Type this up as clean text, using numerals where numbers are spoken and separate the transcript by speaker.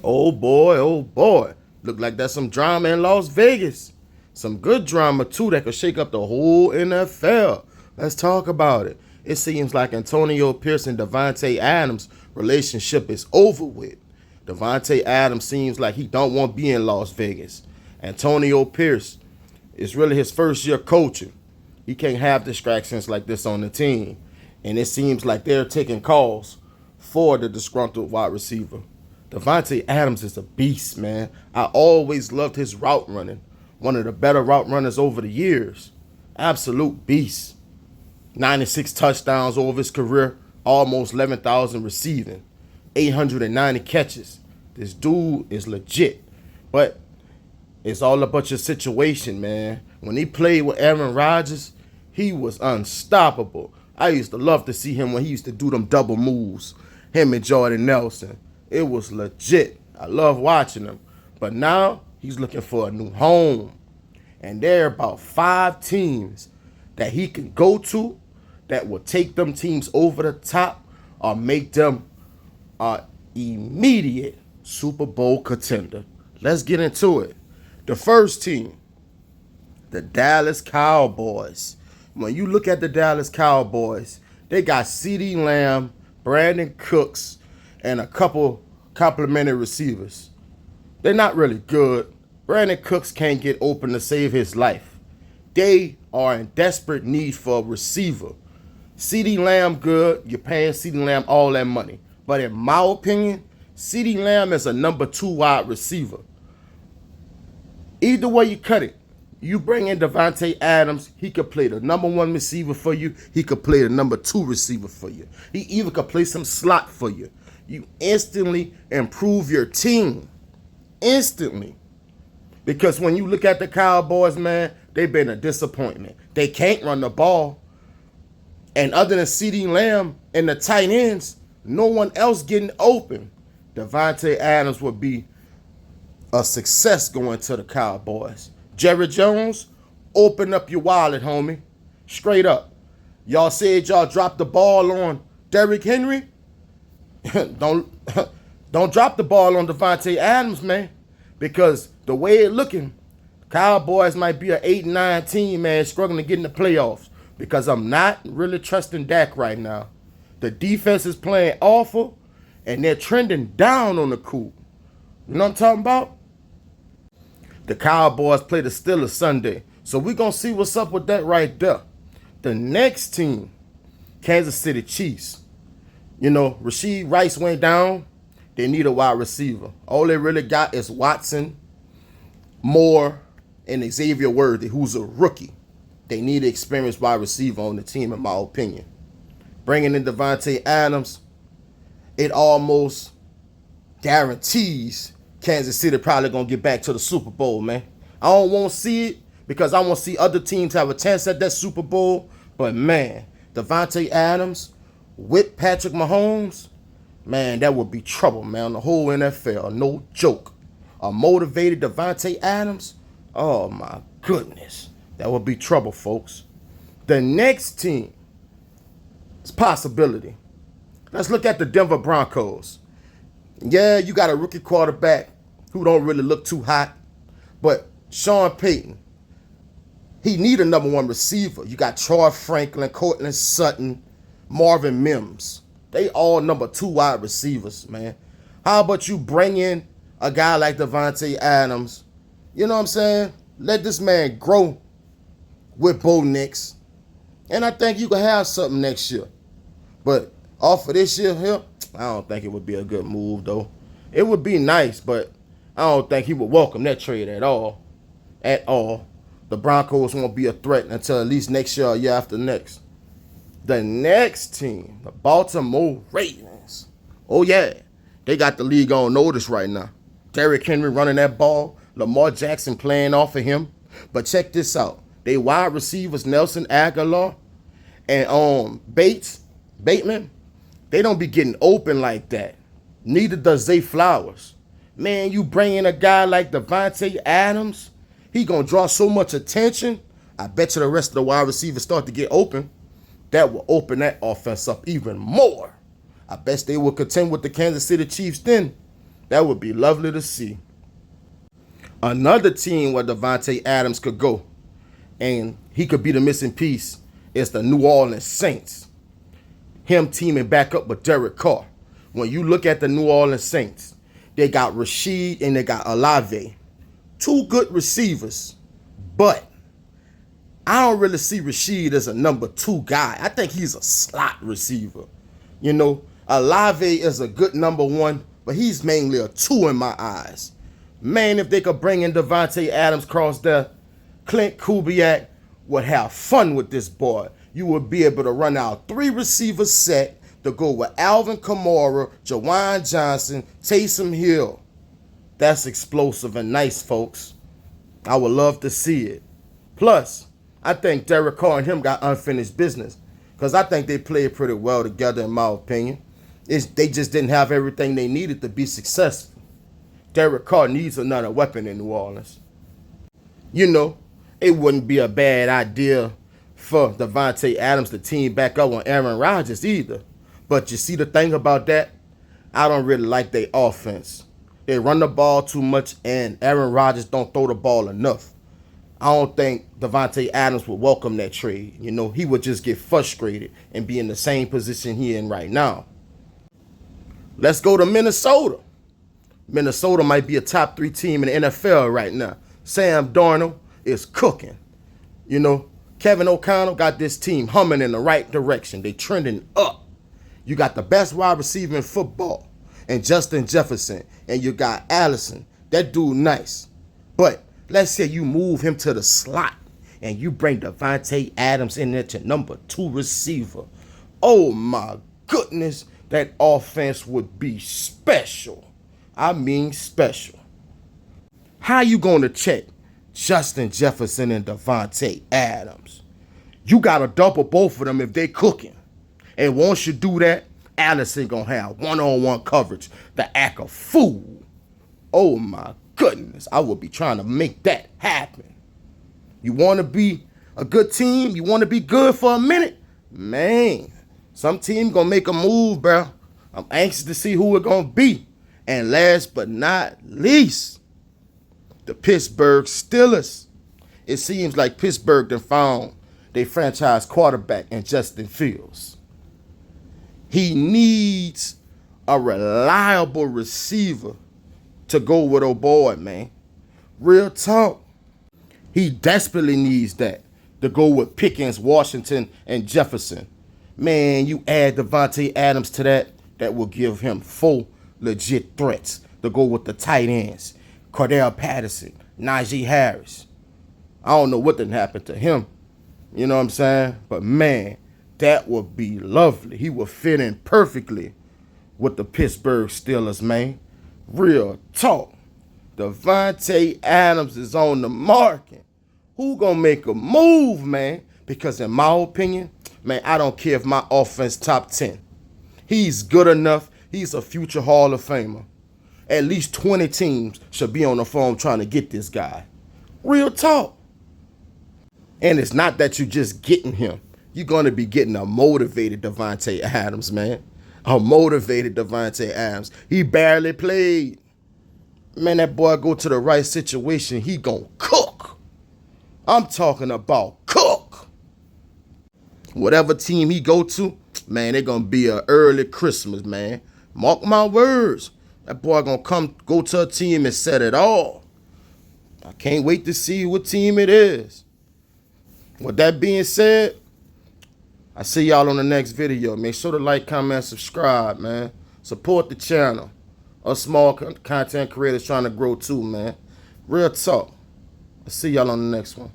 Speaker 1: Oh boy, oh boy. Look like there's some drama in Las Vegas. Some good drama too that could shake up the whole NFL. Let's talk about it. It seems like Antonio Pierce and Davante Adams' relationship is over with. Davante Adams seems like he don't want to be in Las Vegas. Antonio Pierce is really his first year coaching. He can't have distractions like this on the team. And it seems like they're taking calls for the disgruntled wide receiver. Davante Adams is a beast, man. I always loved his route running. One of the better route runners over the years. Absolute beast. 96 touchdowns over his career, almost 11,000 receiving, 890 catches. This dude is legit. But it's all about your situation, man. When he played with Aaron Rodgers, he was unstoppable. I used to love to see him when he used to do them double moves. Him and Jordan Nelson. It was legit. I love watching him. But now he's looking for a new home. And there are about 5 teams that he can go to that will take them teams over the top or make them an immediate Super Bowl contender. Let's get into it. The first team, the Dallas Cowboys. When you look at the Dallas Cowboys, they got CeeDee Lamb, Brandon Cooks, and a couple complimentary receivers. They're not really good. Brandon Cooks can't get open to save his life. They are in desperate need for a receiver. CeeDee Lamb good. You're paying CeeDee Lamb all that money. But in my opinion, CeeDee Lamb is a number 2 wide receiver. Either way you cut it, you bring in Davante Adams, he could play the number 1 receiver for you. He could play the number 2 receiver for you. He even could play some slot for you. You instantly improve your team. Instantly. Because when you look at the Cowboys, man, they've been a disappointment. They can't run the ball. And other than CeeDee Lamb and the tight ends, no one else getting open. Davante Adams would be a success going to the Cowboys. Jerry Jones, open up your wallet, homie. Straight up. Y'all said y'all dropped the ball on Derrick Henry. don't drop the ball on Davante Adams, man. Because the way it looking, Cowboys might be an 8-9 team, man, struggling to get in the playoffs. Because I'm not really trusting Dak right now. The defense is playing awful, and they're trending down on the coup. You know what I'm talking about? The Cowboys play the Steelers Sunday. So we're going to see what's up with that right there. The next team, Kansas City Chiefs. You know, Rashid Rice went down. They need a wide receiver. All they really got is Watson, Moore, and Xavier Worthy, who's a rookie. They need an experienced wide receiver on the team, in my opinion. Bringing in Davante Adams, it almost guarantees Kansas City probably going to get back to the Super Bowl, man. I don't want to see it because I want to see other teams have a chance at that Super Bowl. But, man, Davante Adams with Patrick Mahomes, man, that would be trouble, man. The whole NFL, no joke. A motivated Davante Adams, oh, my goodness. That would be trouble, folks. The next team is possibility. Let's look at the Denver Broncos. Yeah, you got a rookie quarterback who don't really look too hot. But Sean Payton, he need a number 1 receiver. You got Troy Franklin, Cortland Sutton, Marvin Mims. They all number 2 wide receivers, man. How about you bring in a guy like Davante Adams? You know what I'm saying? Let this man grow with Bo Nix. And I think you can have something next year. But off of this year here, I don't think it would be a good move, though. It would be nice, but I don't think he would welcome that trade at all. At all. The Broncos won't be a threat until at least next year or year after next. The next team, the Baltimore Ravens. Oh, yeah. They got the league on notice right now. Derrick Henry running that ball. Lamar Jackson playing off of him. But check this out. They wide receivers, Nelson Aguilar and Bateman, they don't be getting open like that. Neither does Zay Flowers. Man, you bring in a guy like Davante Adams, he going to draw so much attention. I bet you the rest of the wide receivers start to get open. That will open that offense up even more. I bet they will contend with the Kansas City Chiefs then. That would be lovely to see. Another team where Davante Adams could go, and he could be the missing piece, is the New Orleans Saints. Him teaming back up with Derek Carr. When you look at the New Orleans Saints, they got Rashid and they got Olave. Two good receivers, but I don't really see Rashid as a number 2 guy. I think he's a slot receiver. You know, Olave is a good number 1, but he's mainly a 2 in my eyes. Man, if they could bring in Davante Adams across there, Clint Kubiak would have fun with this boy. You would be able to run out 3 receiver set to go with Alvin Kamara, Jawan Johnson, Taysom Hill. That's explosive and nice, folks. I would love to see it. Plus, I think Derek Carr and him got unfinished business, because I think they played pretty well together, in my opinion. They just didn't have everything they needed to be successful. Derek Carr needs another weapon in New Orleans. You know, it wouldn't be a bad idea for Davante Adams to team back up on Aaron Rodgers either. But you see the thing about that? I don't really like their offense. They run the ball too much, and Aaron Rodgers don't throw the ball enough. I don't think Davante Adams would welcome that trade. You know, he would just get frustrated and be in the same position he in right now. Let's go to Minnesota. Minnesota might be a top 3 team in the NFL right now. Sam Darnold is cooking. You know, Kevin O'Connell got this team humming in the right direction. They trending up. You got the best wide receiver in football, and Justin Jefferson, and you got Allison. That dude nice. But let's say you move him to the slot and you bring Davante Adams in there to number 2 receiver. Oh my goodness, that offense would be special. I mean special. How you going to check Justin Jefferson and Davante Adams? You got to double both of them if they cooking. And once you do that, Allison going to have one-on-one coverage to act a fool. Oh my goodness, I would be trying to make that happen. You want to be a good team? You want to be good for a minute? Man, some team going to make a move, bro. I'm anxious to see who it going to be. And last but not least, the Pittsburgh Steelers. It seems like Pittsburgh done found their franchise quarterback in Justin Fields. He needs a reliable receiver to go with old boy, man. Real talk. He desperately needs that to go with Pickens, Washington, and Jefferson. Man, you add Davante Adams to that, that will give him 4 legit threats to go with the tight ends. Cordell Patterson, Najee Harris. I don't know what done happened to him. You know what I'm saying? But man, that would be lovely. He would fit in perfectly with the Pittsburgh Steelers, man. Real talk. Davante Adams is on the market. Who gonna make a move, man? Because in my opinion, man, I don't care if my offense top 10. He's good enough. He's a future Hall of Famer. At least 20 teams should be on the phone trying to get this guy. Real talk. And it's not that you're just getting him. You're going to be getting a motivated Davante Adams, man. A motivated Davante Adams. He barely played. Man, that boy go to the right situation, he gonna cook. I'm talking about cook. Whatever team he go to, man, they gonna be an early Christmas, man. Mark my words. That boy gonna go to a team and set it all. I can't wait to see what team it is. With that being said, I see y'all on the next video. Make sure to like, comment, subscribe, man. Support the channel. Us small content creators trying to grow too, man. Real talk. I see y'all on the next one.